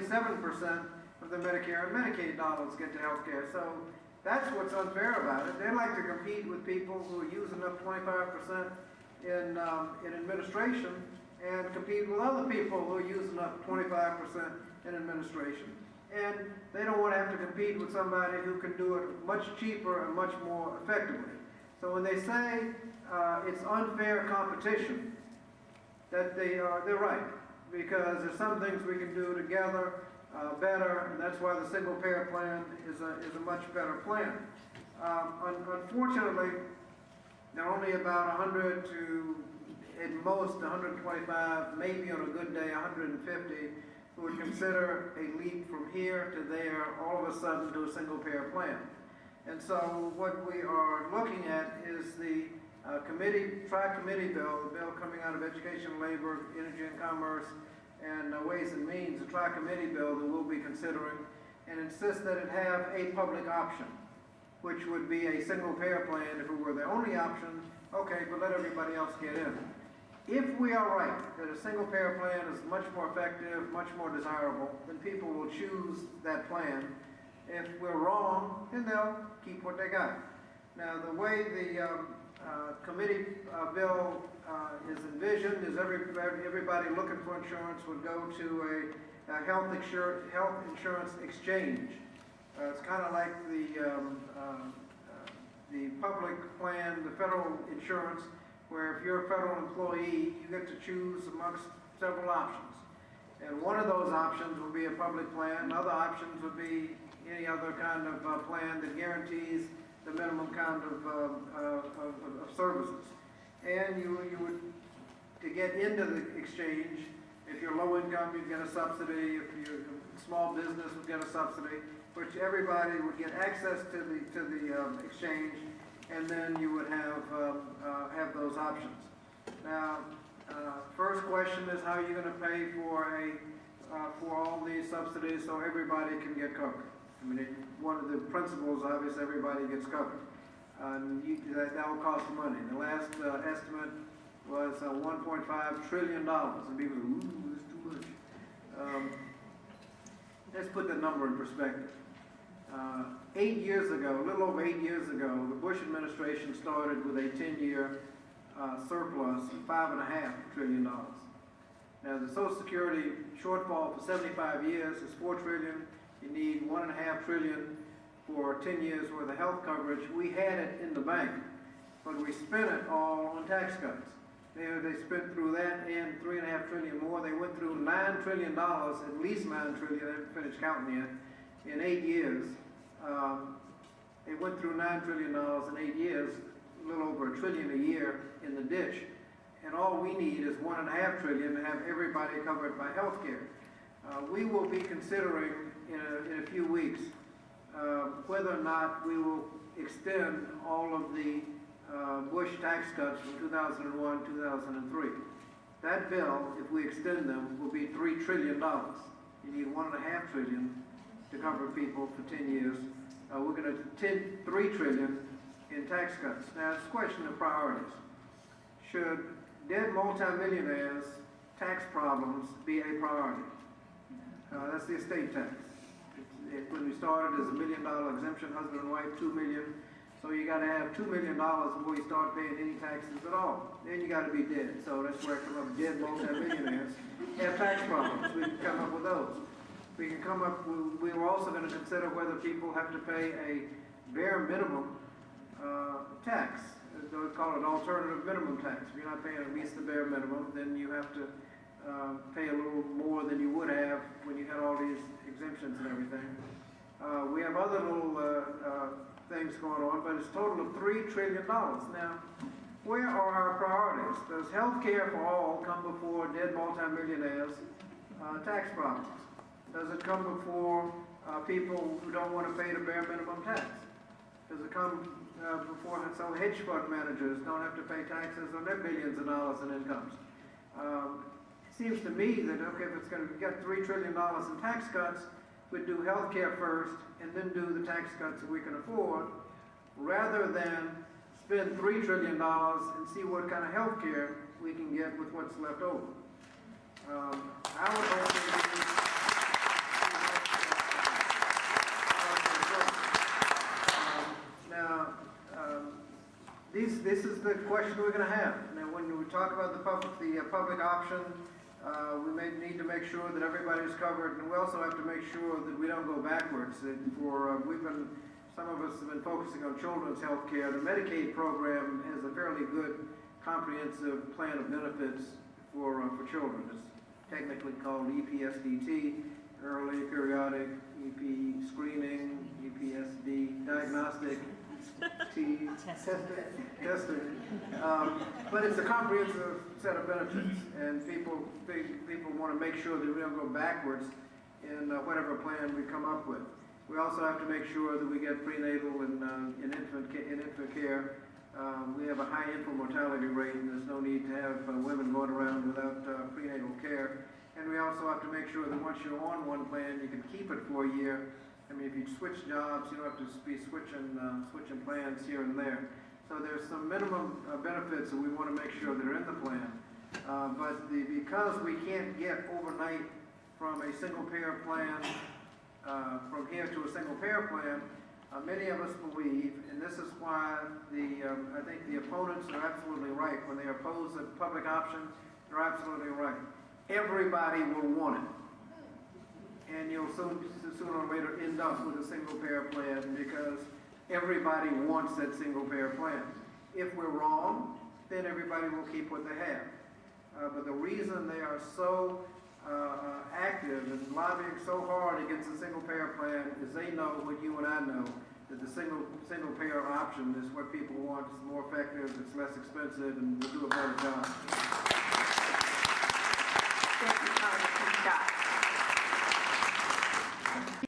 97% of the Medicare and Medicaid dollars get to health care. So that's what's unfair about it. They like to compete with people who are using up 25% in administration and compete with other people who are using up 25% in administration. And they don't want to have to compete with somebody who can do it much cheaper and much more effectively. So when they say it's unfair competition, that they're right, because there's some things we can do together better, and that's why the single-payer plan is a much better plan. Unfortunately, there are only about 100 to, at most, 125, maybe on a good day, 150, who would consider a leap from here to there, all of a sudden, to a single-payer plan. And so what we are looking at is the tri-committee bill, the bill coming out of Education, Labor, Energy and Commerce, and Ways and Means, a tri-committee bill that we'll be considering, and insist that it have a public option, which would be a single-payer plan. If it were the only option, okay, but let everybody else get in. If we are right that a single-payer plan is much more effective, much more desirable, then people will choose that plan. If we're wrong, then they'll keep what they got. Now, the way the committee bill is envisioned is everybody looking for insurance would go to a health insurance exchange. It's kind of like the public plan, the federal insurance, where if you're a federal employee, you get to choose amongst several options. And one of those options will be a public plan. Other options would be any other kind of plan that guarantees the minimum kind of services. And you would, to get into the exchange, if you're low income, you'd get a subsidy. If you're a small business, would get a subsidy, which everybody would get access to the exchange, and then you would have those options. Now, first question is how are you going to pay for all these subsidies so everybody can get covered? I mean, one of the principles, obviously, everybody gets covered. That will cost money. The last estimate was $1.5 trillion, and people say, ooh, that's too much. Let's put that number in perspective. 8 years ago, a little over 8 years ago, the Bush administration started with a 10-year surplus of $5.5 trillion. Now, the Social Security shortfall for 75 years is $4 trillion. You need $1.5 trillion for 10 years worth of health coverage. We had it in the bank, but we spent it all on tax cuts. They spent through that and $3.5 trillion more. They went through $9 trillion, at least $9 trillion, I haven't finished counting yet, in 8 years. They went through $9 trillion in 8 years, a little over $1 trillion a year in the ditch. And all we need is $1.5 trillion to have everybody covered by health care. We will be considering in a few weeks whether or not we will extend all of the Bush tax cuts from 2001 2003. That bill, if we extend them, will be $3 trillion. You need $1.5 trillion to cover people for 10 years. We're going to $3 trillion in tax cuts. Now, it's a question of priorities. Should dead multimillionaires' tax problems be a priority? That's the estate tax. When we started, as $1 million exemption, husband and wife, $2 million. So you got to have $2 million before you start paying any taxes at all. Then you got to be dead. So that's where I come up. Dead multimillionaires have tax problems. We can come up with those. We can come up. We were also going to consider whether people have to pay a bare minimum tax. They call it alternative minimum tax. If you're not paying at least the bare minimum, then you have to pay a little more than you would have when you had all these exemptions and everything. We have other little things going on, but it's a total of $3 trillion. Now, where are our priorities? Does health care for all come before dead multimillionaires' tax problems? Does it come before people who don't want to pay the bare minimum tax? Does it come before so hedge fund managers don't have to pay taxes on their billions of dollars in incomes? It seems to me that, okay, if it's going to get $3 trillion in tax cuts, we'd do health care first and then do the tax cuts that we can afford, rather than spend $3 trillion and see what kind of health care we can get with what's left over. I would hope that is the question we're going to have. Now, when we talk about the public option, we may need to make sure that everybody's covered, and we also have to make sure that we don't go backwards. Some of us have been focusing on children's health care. The Medicaid program has a fairly good comprehensive plan of benefits for children. It's technically called EPSDT, early periodic EP screening, EPSD diagnostic, testing. But it's a comprehensive set of benefits, and people want to make sure that we don't go backwards in whatever plan we come up with. We also have to make sure that we get prenatal and infant care. We have a high infant mortality rate, and there's no need to have women going around without prenatal care. And we also have to make sure that once you're on one plan, you can keep it for a year. I mean, if you switch jobs, you don't have to be switching plans here and there. So there's some minimum benefits that we want to make sure that are in the plan. Because we can't get overnight from a single-payer plan, from here to a single-payer plan, many of us believe, and this is why I think the opponents are absolutely right. When they oppose the public option, they're absolutely right. Everybody will want it. And you'll sooner or later end up with a single-payer plan because everybody wants that single-payer plan. If we're wrong, then everybody will keep what they have. But the reason they are so active and lobbying so hard against the single-payer plan is they know what you and I know, that the single-payer option is what people want. It's more effective, it's less expensive, and will do a better job.